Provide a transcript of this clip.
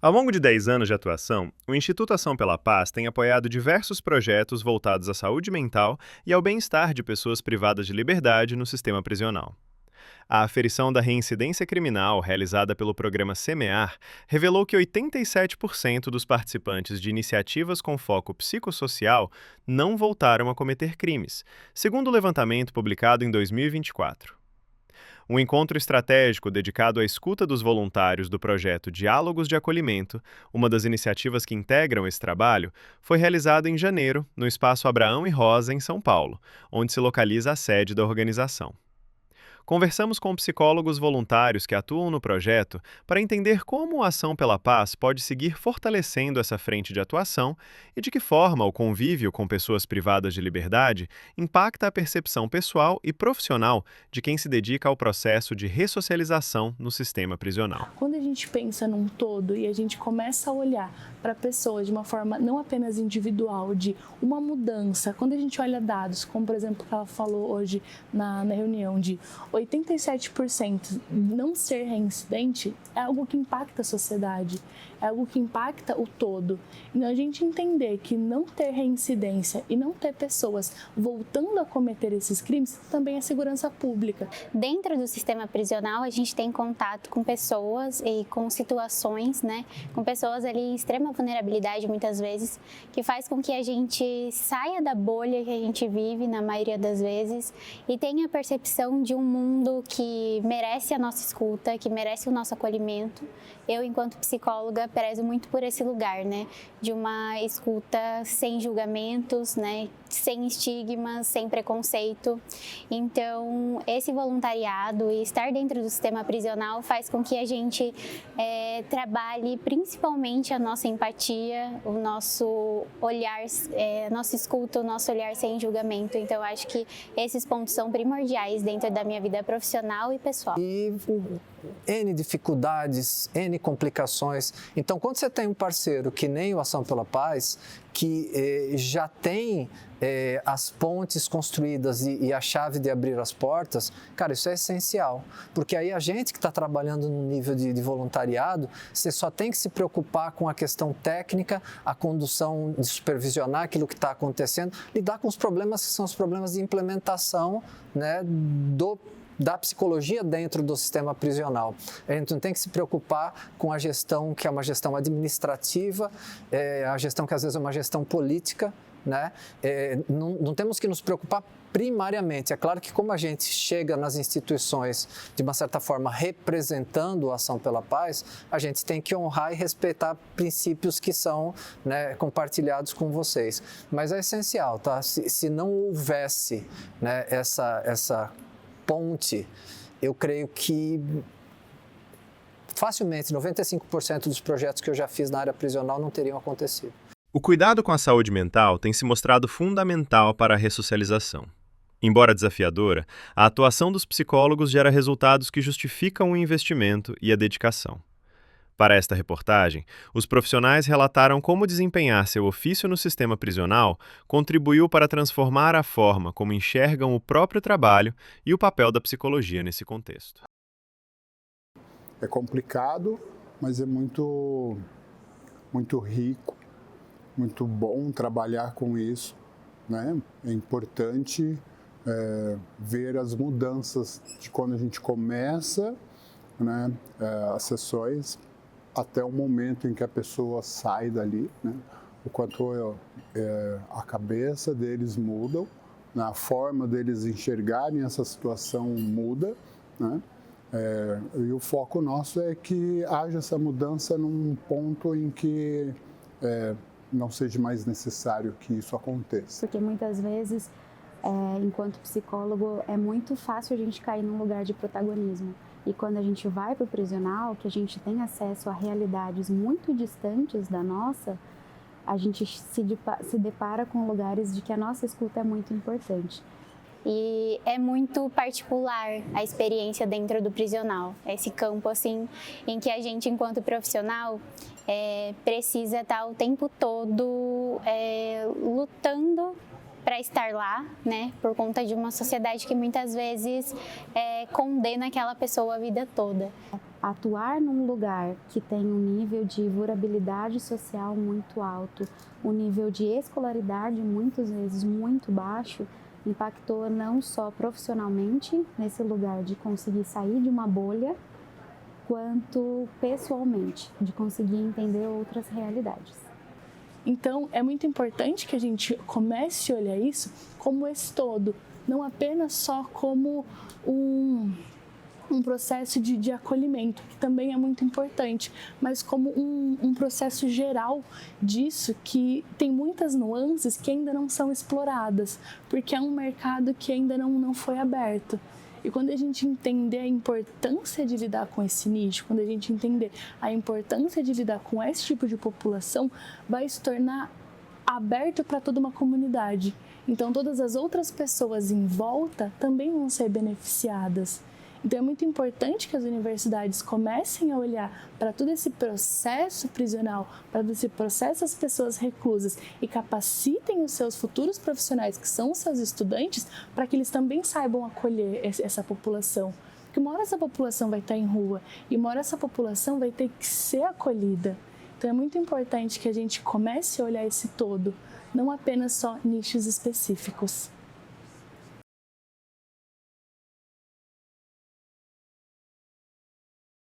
Ao longo de 10 anos de atuação, o Instituto Ação pela Paz tem apoiado diversos projetos voltados à saúde mental e ao bem-estar de pessoas privadas de liberdade no sistema prisional. A aferição da reincidência criminal, realizada pelo programa Semear, revelou que 87% dos participantes de iniciativas com foco psicossocial não voltaram a cometer crimes, segundo o levantamento publicado em 2024. Um encontro estratégico dedicado à escuta dos voluntários do projeto Diálogos de Acolhimento, uma das iniciativas que integram esse trabalho, foi realizado em janeiro, no Espaço Abraão e Rosa, em São Paulo, onde se localiza a sede da organização. Conversamos com psicólogos voluntários que atuam no projeto para entender como a Ação pela Paz pode seguir fortalecendo essa frente de atuação e de que forma o convívio com pessoas privadas de liberdade impacta a percepção pessoal e profissional de quem se dedica ao processo de ressocialização no sistema prisional. Quando a gente pensa num todo e a gente começa a olhar para pessoas de uma forma não apenas individual, de uma mudança, quando a gente olha dados, como por exemplo que ela falou hoje na reunião de 87% não ser reincidente, é algo que impacta a sociedade, é algo que impacta o todo. Então a gente entender que não ter reincidência e não ter pessoas voltando a cometer esses crimes também é segurança pública. Dentro do sistema prisional, a gente tem contato com pessoas e com situações, com pessoas ali em extrema vulnerabilidade muitas vezes, que faz com que a gente saia da bolha que a gente vive na maioria das vezes e tenha a percepção de um mundo que merece a nossa escuta, que merece o nosso acolhimento. Eu, enquanto psicóloga, prezo muito por esse lugar, de uma escuta sem julgamentos, sem estigmas, sem preconceito. Então, esse voluntariado e estar dentro do sistema prisional faz com que a gente trabalhe principalmente a nossa empatia, o nosso olhar, a nossa escuta, o nosso olhar sem julgamento. Então, eu acho que esses pontos são primordiais dentro da minha vida profissional e pessoal. E N dificuldades, N complicações. Então, quando você tem um parceiro que nem o Ação pela Paz, que já tem as pontes construídas e a chave de abrir as portas, cara, isso é essencial. Porque aí a gente que está trabalhando no nível de voluntariado, você só tem que se preocupar com a questão técnica, a condução de supervisionar aquilo que está acontecendo, lidar com os problemas que são os problemas de implementação, da psicologia dentro do sistema prisional. A gente não tem que se preocupar com a gestão que é uma gestão administrativa, a gestão que às vezes é uma gestão política, não temos que nos preocupar primariamente. É claro que como a gente chega nas instituições de uma certa forma representando a Ação pela Paz, a gente tem que honrar e respeitar princípios que são compartilhados com vocês. Mas é essencial, tá? Se não houvesse essa ponte, eu creio que facilmente 95% dos projetos que eu já fiz na área prisional não teriam acontecido. O cuidado com a saúde mental tem se mostrado fundamental para a ressocialização. Embora desafiadora, a atuação dos psicólogos gera resultados que justificam o investimento e a dedicação. Para esta reportagem, os profissionais relataram como desempenhar seu ofício no sistema prisional contribuiu para transformar a forma como enxergam o próprio trabalho e o papel da psicologia nesse contexto. É complicado, mas é muito rico, muito bom trabalhar com isso, É importante ver as mudanças de quando a gente começa as sessões até o momento em que a pessoa sai dali, o quanto a cabeça deles muda, a forma deles enxergarem essa situação muda, e o foco nosso é que haja essa mudança num ponto em que não seja mais necessário que isso aconteça. Porque muitas vezes, enquanto psicólogo, é muito fácil a gente cair num lugar de protagonismo. E quando a gente vai para o prisional, que a gente tem acesso a realidades muito distantes da nossa, a gente se depara com lugares de que a nossa escuta é muito importante. E é muito particular a experiência dentro do prisional. Esse campo, assim, em que a gente, enquanto profissional, precisa estar o tempo todo lutando para estar lá, por conta de uma sociedade que muitas vezes condena aquela pessoa a vida toda. atuar num lugar que tem um nível de vulnerabilidade social muito alto, um nível de escolaridade muitas vezes muito baixo, impactou não só profissionalmente nesse lugar de conseguir sair de uma bolha, quanto pessoalmente, de conseguir entender outras realidades. Então, é muito importante que a gente comece a olhar isso como esse todo, não apenas só como um processo de acolhimento, que também é muito importante, mas como um processo geral disso, que tem muitas nuances que ainda não são exploradas, porque é um mercado que ainda não foi aberto. E quando a gente entender a importância de lidar com esse nicho, quando a gente entender a importância de lidar com esse tipo de população, vai se tornar aberto para toda uma comunidade. Então, todas as outras pessoas em volta também vão ser beneficiadas. Então, é muito importante que as universidades comecem a olhar para todo esse processo prisional, para todo esse processo das pessoas reclusas e capacitem os seus futuros profissionais, que são os seus estudantes, para que eles também saibam acolher essa população. Porque uma hora essa população vai estar em rua e uma hora essa população vai ter que ser acolhida. Então, é muito importante que a gente comece a olhar esse todo, não apenas só nichos específicos.